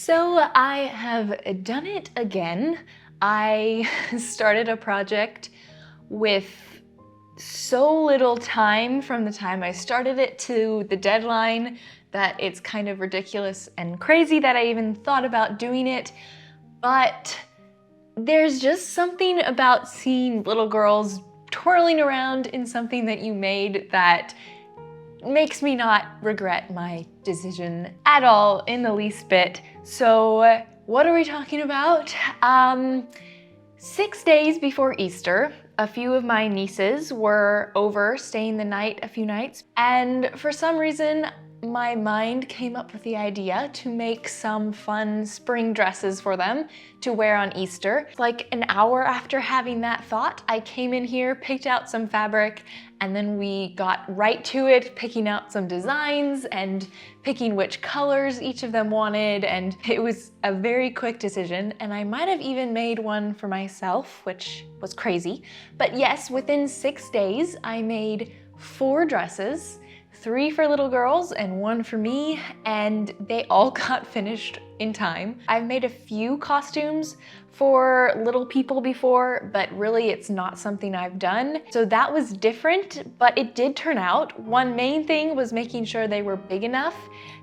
So I have done it again. I started a project with so little time from the time I started it to the deadline that it's kind of ridiculous and crazy that I even thought about doing it. But there's just something about seeing little girls twirling around in something that you made that makes me not regret my decision at all in the least bit. So what are we talking about? 6 days before Easter, a few of my nieces were over staying the night a few nights, and for some reason my mind came up with the idea to make some fun spring dresses for them to wear on Easter. Like an hour after having that thought, I came in here, picked out some fabric, and then we got right to it, picking out some designs and picking which colors each of them wanted, and it was a very quick decision, and I might have even made one for myself, which was crazy. But yes, within 6 days, I made 4 dresses, 3 for little girls and 1 for me, and they all got finished in time. I've made a few costumes for little people before, but really it's not something I've done. So that was different, but it did turn out. One main thing was making sure they were big enough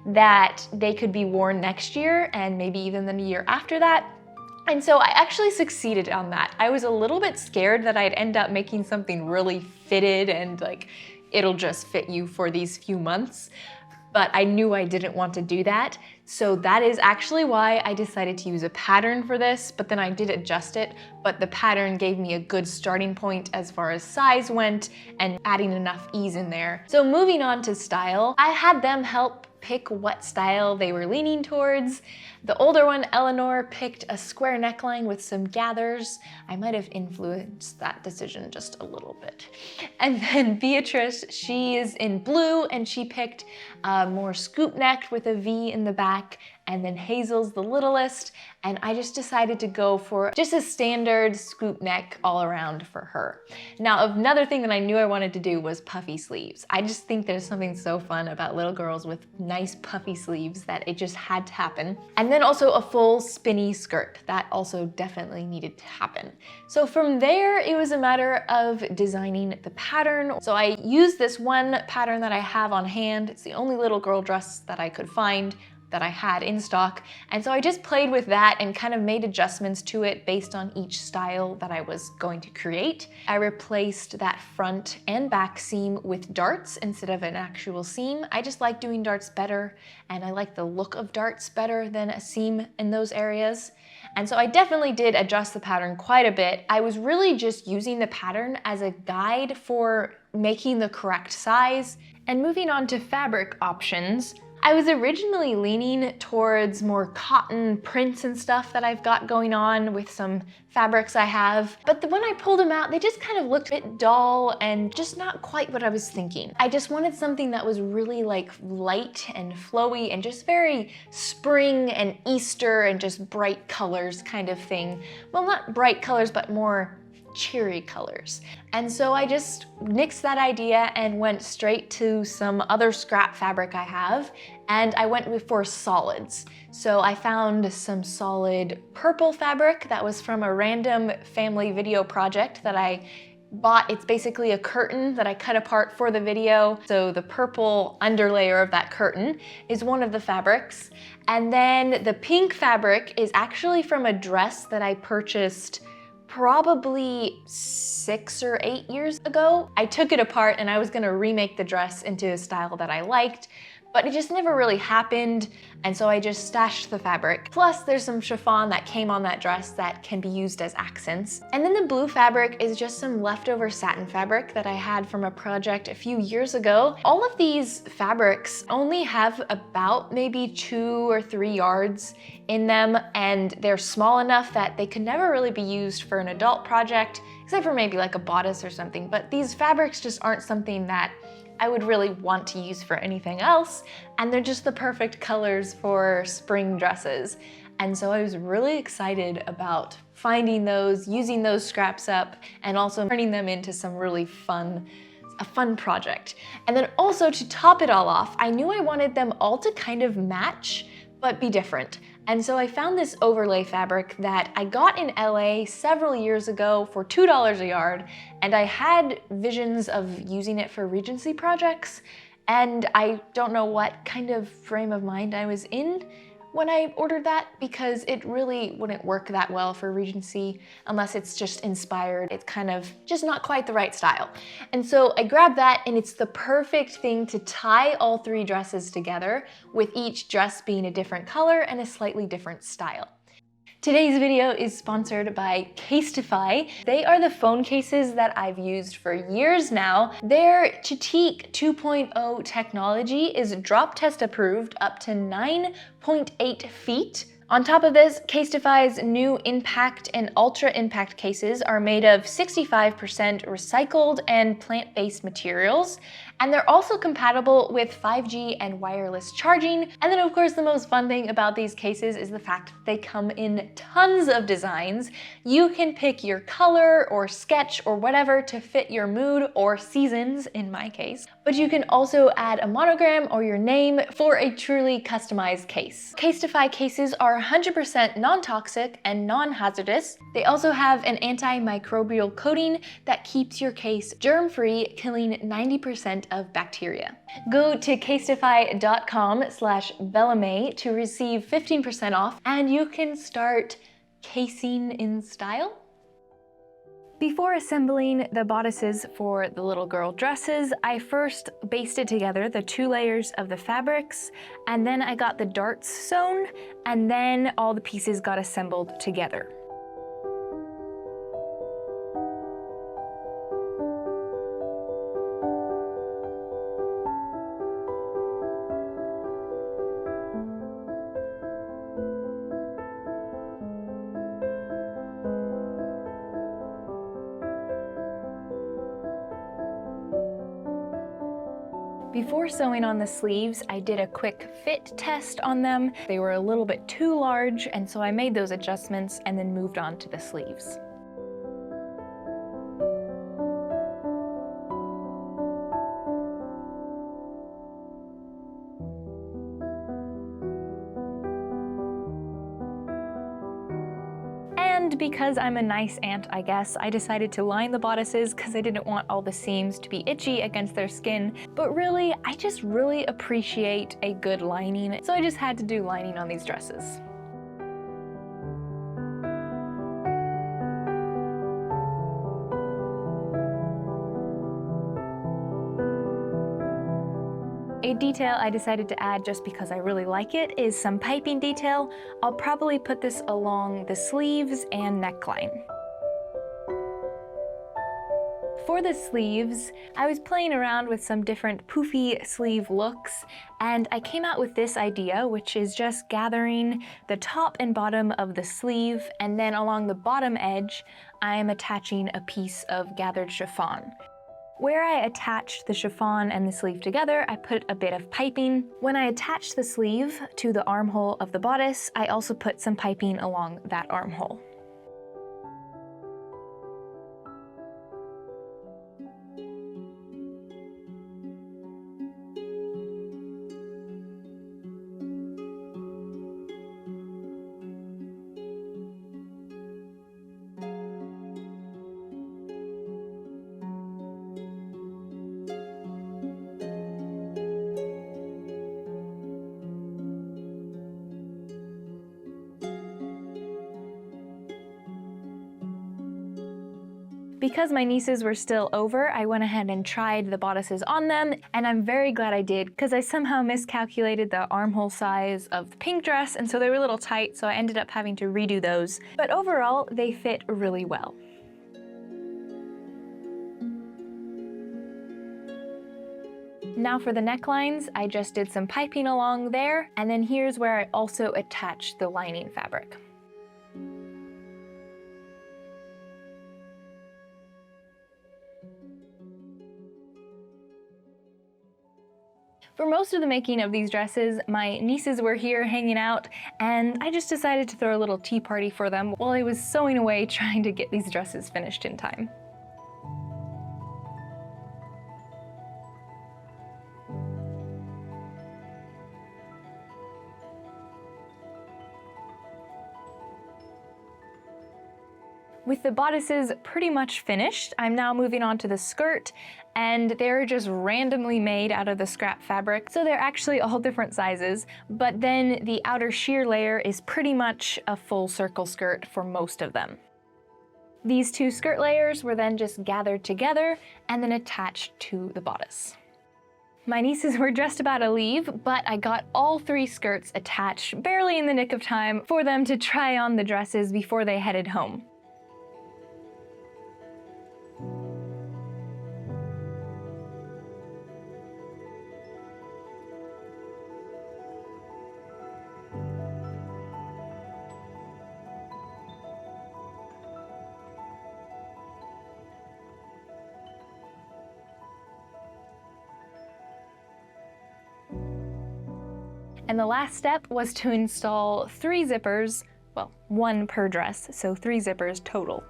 that they could be worn next year and maybe even the year after that. And so I actually succeeded on that. I was a little bit scared that I'd end up making something really fitted and like, it'll just fit you for these few months. But I knew I didn't want to do that. So that is actually why I decided to use a pattern for this, but then I did adjust it, but the pattern gave me a good starting point as far as size went and adding enough ease in there. So moving on to style, I had them help pick what style they were leaning towards. The older one, Eleanor, picked a square neckline with some gathers. I might have influenced that decision just a little bit. And then Beatrice, she is in blue and she picked more scoop necked with a V in the back. And then Hazel's the littlest, and I just decided to go for just a standard scoop neck all around for her. Now, another thing that I knew I wanted to do was puffy sleeves. I just think there's something so fun about little girls with nice puffy sleeves that it just had to happen. And then also a full spinny skirt. That also definitely needed to happen. So from there, it was a matter of designing the pattern. So I used this one pattern that I have on hand. It's the only little girl dress that I could find that I had in stock. And so I just played with that and kind of made adjustments to it based on each style that I was going to create. I replaced that front and back seam with darts instead of an actual seam. I just like doing darts better, and I like the look of darts better than a seam in those areas. And so I definitely did adjust the pattern quite a bit. I was really just using the pattern as a guide for making the correct size. And moving on to fabric options, I was originally leaning towards more cotton prints and stuff that I've got going on with some fabrics I have. But when I pulled them out, they just kind of looked a bit dull and just not quite what I was thinking. I just wanted something that was really like light and flowy and just very spring and Easter and just bright colors kind of thing. Well, not bright colors, but more cheery colors. And so I just nixed that idea and went straight to some other scrap fabric I have, and I went for solids. So I found some solid purple fabric that was from a random family video project that I bought. It's basically a curtain that I cut apart for the video. So the purple underlayer of that curtain is one of the fabrics. And then the pink fabric is actually from a dress that I purchased probably 6 or 8 years ago. I took it apart and I was gonna remake the dress into a style that I liked, but it just never really happened, and so I just stashed the fabric. Plus, there's some chiffon that came on that dress that can be used as accents. And then the blue fabric is just some leftover satin fabric that I had from a project a few years ago. All of these fabrics only have about maybe 2 or 3 yards in them, and they're small enough that they could never really be used for an adult project, except for maybe like a bodice or something. But these fabrics just aren't something that I would really want to use for anything else, and they're just the perfect colors for spring dresses. And so I was really excited about finding those, using those scraps up, and also turning them into some really fun project. And then also, to top it all off, I knew I wanted them all to kind of match, but be different. And so I found this overlay fabric that I got in LA several years ago for $2 a yard, and I had visions of using it for Regency projects, and I don't know what kind of frame of mind I was in when I ordered that, because it really wouldn't work that well for Regency unless it's just inspired. It's kind of just not quite the right style. And so I grabbed that, and it's the perfect thing to tie all 3 dresses together, with each dress being a different color and a slightly different style. Today's video is sponsored by Casetify. They are the phone cases that I've used for years now. Their Chitique 2.0 technology is drop test approved up to 9.8 feet. On top of this, Casetify's new Impact and Ultra Impact cases are made of 65% recycled and plant-based materials, and they're also compatible with 5G and wireless charging. And then of course the most fun thing about these cases is the fact that they come in tons of designs. You can pick your color or sketch or whatever to fit your mood or seasons in my case, but you can also add a monogram or your name for a truly customized case. Casetify cases are 100% non-toxic and non-hazardous. They also have an antimicrobial coating that keeps your case germ-free, killing 90% of bacteria. Go to casetify.com/Bellamé to receive 15% off, and you can start casing in style. Before assembling the bodices for the little girl dresses, I first basted together the 2 layers of the fabrics, and then I got the darts sewn, and then all the pieces got assembled together. Before sewing on the sleeves, I did a quick fit test on them. They were a little bit too large, and so I made those adjustments and then moved on to the sleeves. And because I'm a nice aunt, I guess, I decided to line the bodices because I didn't want all the seams to be itchy against their skin. But really, I just really appreciate a good lining, so I just had to do lining on these dresses. A detail I decided to add just because I really like it is some piping detail. I'll probably put this along the sleeves and neckline. For the sleeves, I was playing around with some different poofy sleeve looks, and I came out with this idea, which is just gathering the top and bottom of the sleeve, and then along the bottom edge, I am attaching a piece of gathered chiffon. Where I attached the chiffon and the sleeve together, I put a bit of piping. When I attached the sleeve to the armhole of the bodice, I also put some piping along that armhole. Because my nieces were still over, I went ahead and tried the bodices on them, and I'm very glad I did because I somehow miscalculated the armhole size of the pink dress, and so they were a little tight, so I ended up having to redo those. But overall, they fit really well. Now for the necklines, I just did some piping along there, and then here's where I also attached the lining fabric. For most of the making of these dresses, my nieces were here hanging out, and I just decided to throw a little tea party for them while I was sewing away trying to get these dresses finished in time. With the bodices pretty much finished, I'm now moving on to the skirt, and they're just randomly made out of the scrap fabric, so they're actually all different sizes, but then the outer sheer layer is pretty much a full circle skirt for most of them. These two skirt layers were then just gathered together and then attached to the bodice. My nieces were just about to leave, but I got all 3 skirts attached barely in the nick of time for them to try on the dresses before they headed home. And the last step was to install 3 zippers, well, 1 per dress, so 3 zippers total.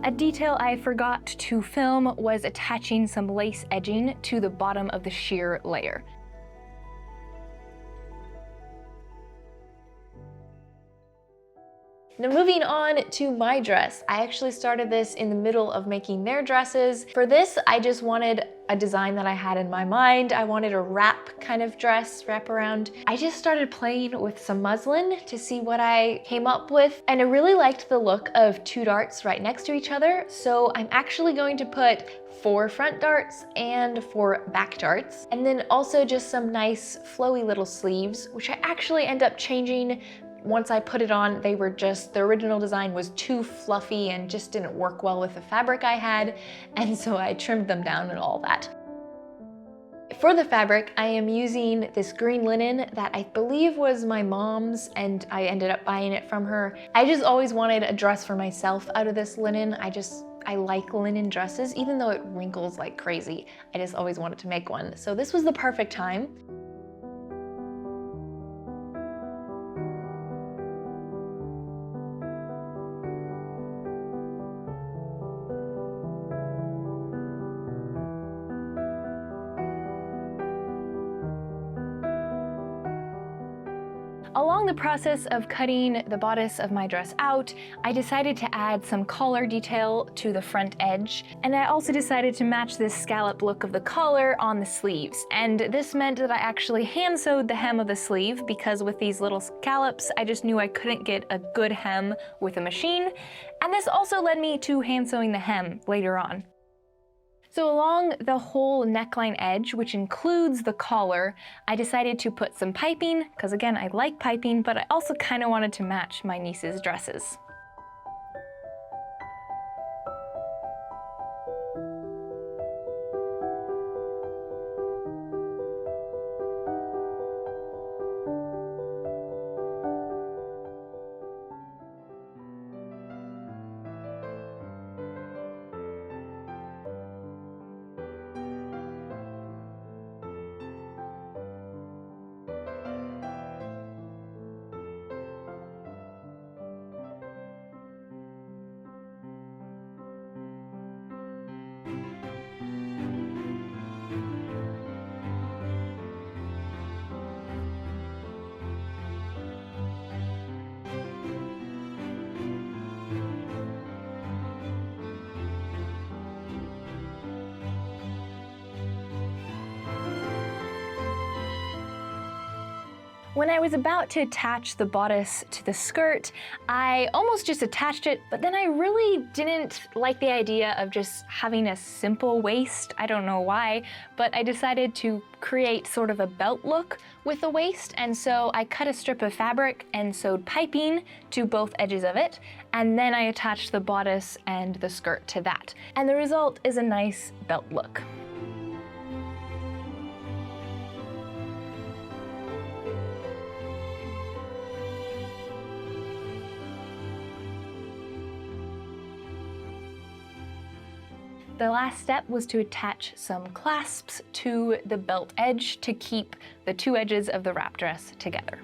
A detail I forgot to film was attaching some lace edging to the bottom of the sheer layer. Now moving on to my dress. I actually started this in the middle of making their dresses. For this, I just wanted a design that I had in my mind. I wanted a wrap kind of dress, wrap around. I just started playing with some muslin to see what I came up with, and I really liked the look of 2 darts right next to each other, so I'm actually going to put 4 front darts and 4 back darts, and then also just some nice flowy little sleeves, which I actually end up changing. Once I put it on, they were just, the original design was too fluffy and just didn't work well with the fabric I had, and so I trimmed them down and all that. For the fabric, I am using this green linen that I believe was my mom's, and I ended up buying it from her. I just always wanted a dress for myself out of this linen. I like linen dresses, even though it wrinkles like crazy. I just always wanted to make one. So this was the perfect time. Along the process of cutting the bodice of my dress out, I decided to add some collar detail to the front edge, and I also decided to match this scallop look of the collar on the sleeves. And this meant that I actually hand sewed the hem of the sleeve, because with these little scallops, I just knew I couldn't get a good hem with a machine, and this also led me to hand sewing the hem later on. So along the whole neckline edge, which includes the collar, I decided to put some piping, because again, I like piping, but I also kind of wanted to match my niece's dresses. When I was about to attach the bodice to the skirt, I almost just attached it, but then I really didn't like the idea of just having a simple waist. I don't know why, but I decided to create sort of a belt look with the waist, and so I cut a strip of fabric and sewed piping to both edges of it, and then I attached the bodice and the skirt to that. And the result is a nice belt look. The last step was to attach some clasps to the belt edge to keep the 2 edges of the wrap dress together.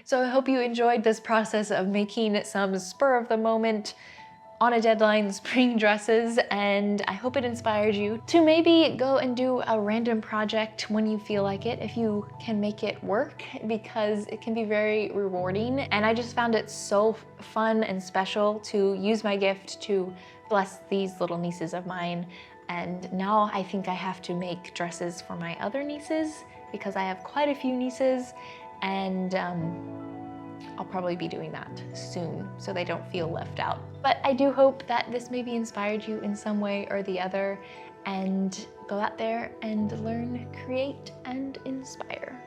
So I hope you enjoyed this process of making some spur of the moment, on a deadline spring dresses, and I hope it inspired you to maybe go and do a random project when you feel like it, if you can make it work, because it can be very rewarding. And I just found it so fun and special to use my gift to bless these little nieces of mine. And now I think I have to make dresses for my other nieces because I have quite a few nieces, and I'll probably be doing that soon so they don't feel left out. But I do hope that this maybe inspired you in some way or the other, and go out there and learn, create, and inspire.